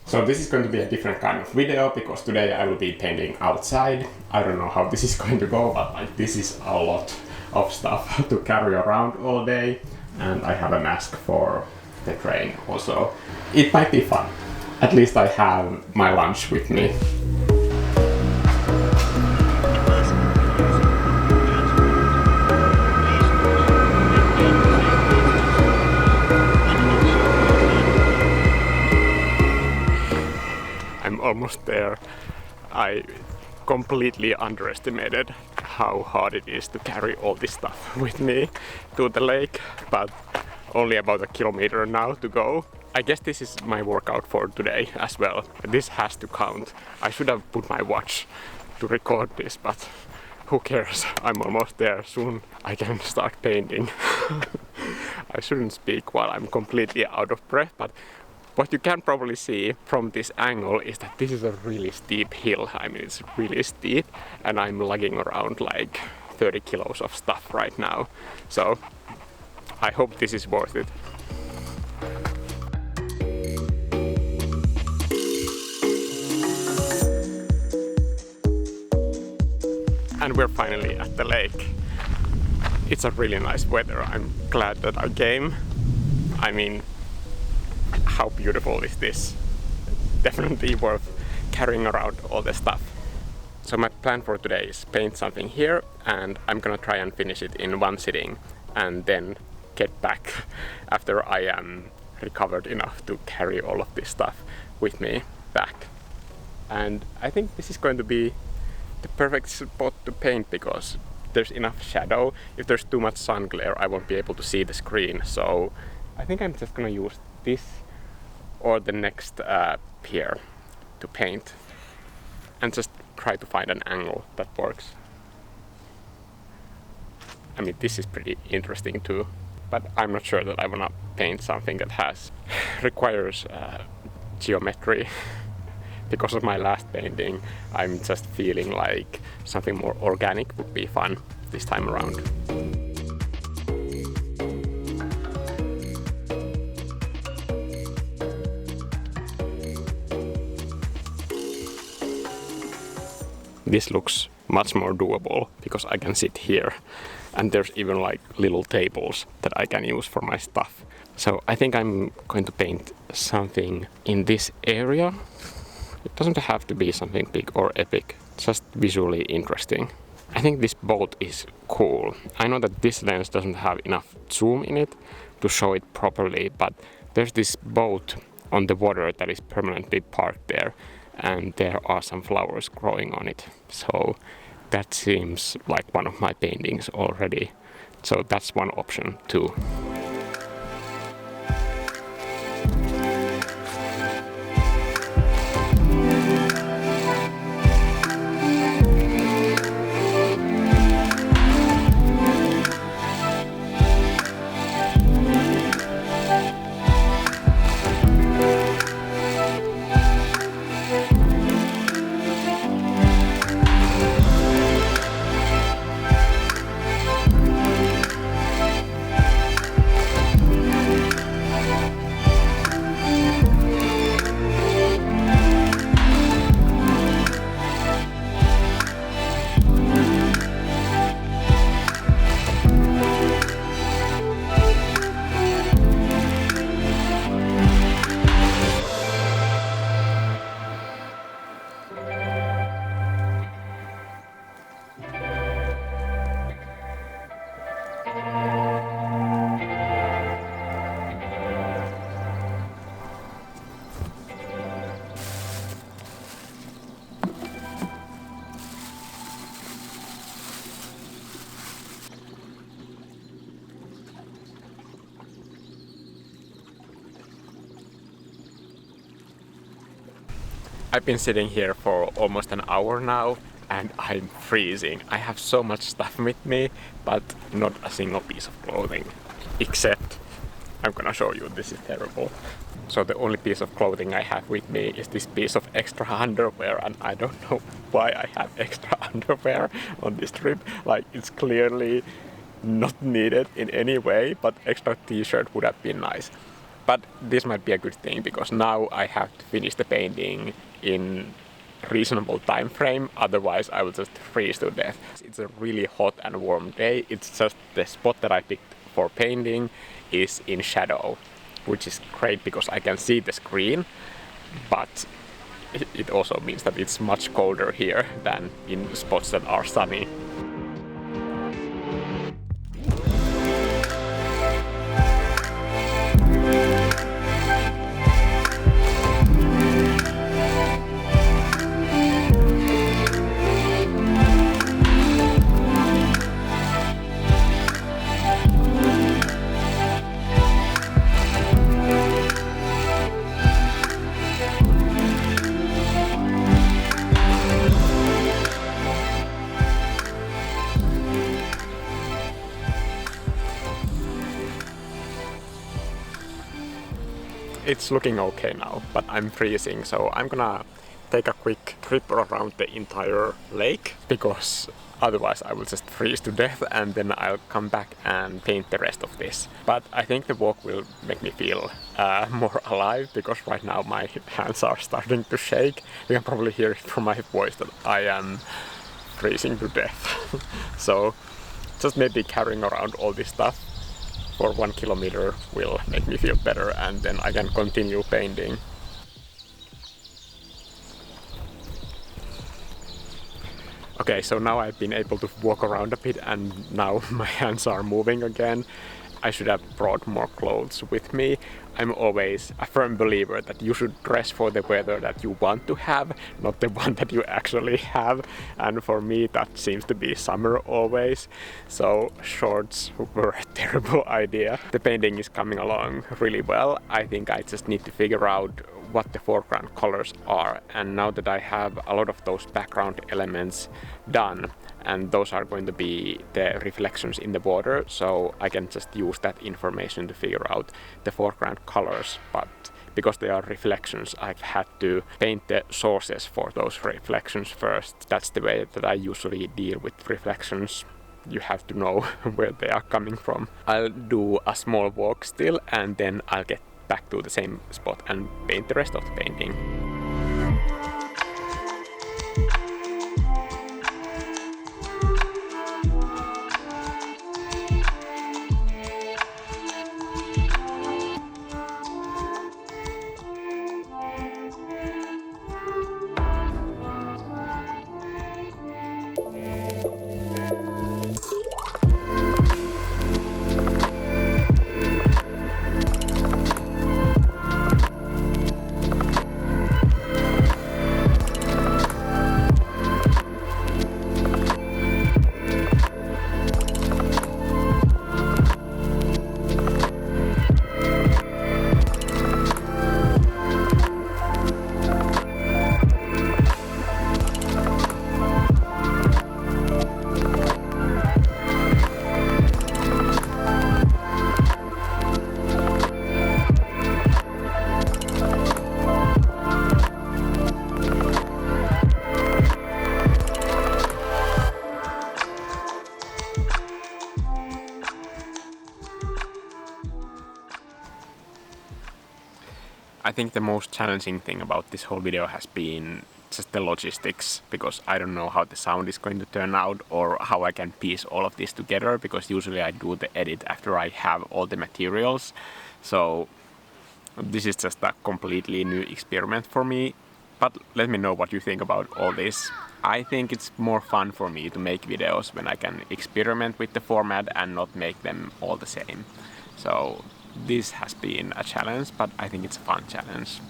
So this is going to be a different kind of video because today I will be painting outside. I don't know how this is going to go, but like this is a lot of stuff to carry around all day, and I have a mask for the train also. It might be fun. At least I have my lunch with me. I'm almost there. I completely underestimated how hard it is to carry all this stuff with me to the lake, but only about 1 kilometer now to go. I guess this is my workout for today as well. This has to count. I should have put my watch to record this, but who cares? I'm almost there. Soon I can start painting. I shouldn't speak while I'm completely out of breath, but what you can probably see from this angle is that this is a really steep hill. I mean, it's really steep, and I'm lugging around like 30 kilos of stuff right now. So I hope this is worth it. And we're finally at the lake. It's a really nice weather. I'm glad that I came. I mean, how beautiful is this? Definitely worth carrying around all the stuff. So my plan for today is paint something here, and I'm gonna try and finish it in one sitting and then get back after I am recovered enough to carry all of this stuff with me back. And I think this is going to be the perfect spot to paint because there's enough shadow. If there's too much sun glare, I won't be able to see the screen. So I think I'm just gonna use this or the next pier to paint and just try to find an angle that works. I mean, this is pretty interesting too, but I'm not sure that I wanna paint something that requires geometry. Because of my last painting, I'm just feeling like something more organic would be fun this time around. This looks much more doable because I can sit here, and there's even like little tables that I can use for my stuff. So I think I'm going to paint something in this area. It doesn't have to be something big or epic, just visually interesting. I think this boat is cool. I know that this lens doesn't have enough zoom in it to show it properly, but there's this boat on the water that is permanently parked there, and there are some flowers growing on it. So that seems like one of my paintings already. So that's one option too. I've been sitting here for almost an hour now and I'm freezing. I have so much stuff with me, but not a single piece of clothing. Except, I'm gonna show you, this is terrible. So the only piece of clothing I have with me is this piece of extra underwear, and I don't know why I have extra underwear on this trip. Like, it's clearly not needed in any way, but extra t-shirt would have been nice. But this might be a good thing because now I have to finish the painting in reasonable time frame, otherwise I will just freeze to death. It's a really hot and warm day. It's just the spot that I picked for painting is in shadow, which is great because I can see the screen, but it also means that it's much colder here than in spots that are sunny. It's looking okay now, but I'm freezing, so I'm gonna take a quick trip around the entire lake because otherwise I will just freeze to death, and then I'll come back and paint the rest of this. But I think the walk will make me feel more alive because right now my hands are starting to shake. You can probably hear it from my voice that I am freezing to death. So just maybe carrying around all this stuff for 1 kilometer will make me feel better, and then I can continue painting. Okay, so now I've been able to walk around a bit and now my hands are moving again. I should have brought more clothes with me. I'm always a firm believer that you should dress for the weather that you want to have, not the one that you actually have. And for me, that seems to be summer always. So shorts were a terrible idea. The painting is coming along really well. I think I just need to figure out what the foreground colors are. And now that I have a lot of those background elements done, and those are going to be the reflections in the water, so I can just use that information to figure out the foreground colors. But because they are reflections, I've had to paint the sources for those reflections first. That's the way that I usually deal with reflections. You have to know where they are coming from. I'll do a small walk still, and then I'll get back to the same spot and paint the rest of the painting. I think the most challenging thing about this whole video has been just the logistics, because I don't know how the sound is going to turn out or how I can piece all of this together, because usually I do the edit after I have all the materials. So this is just a completely new experiment for me. But let me know what you think about all this. I think it's more fun for me to make videos when I can experiment with the format and not make them all the same. So this has been a challenge, but I think it's a fun challenge.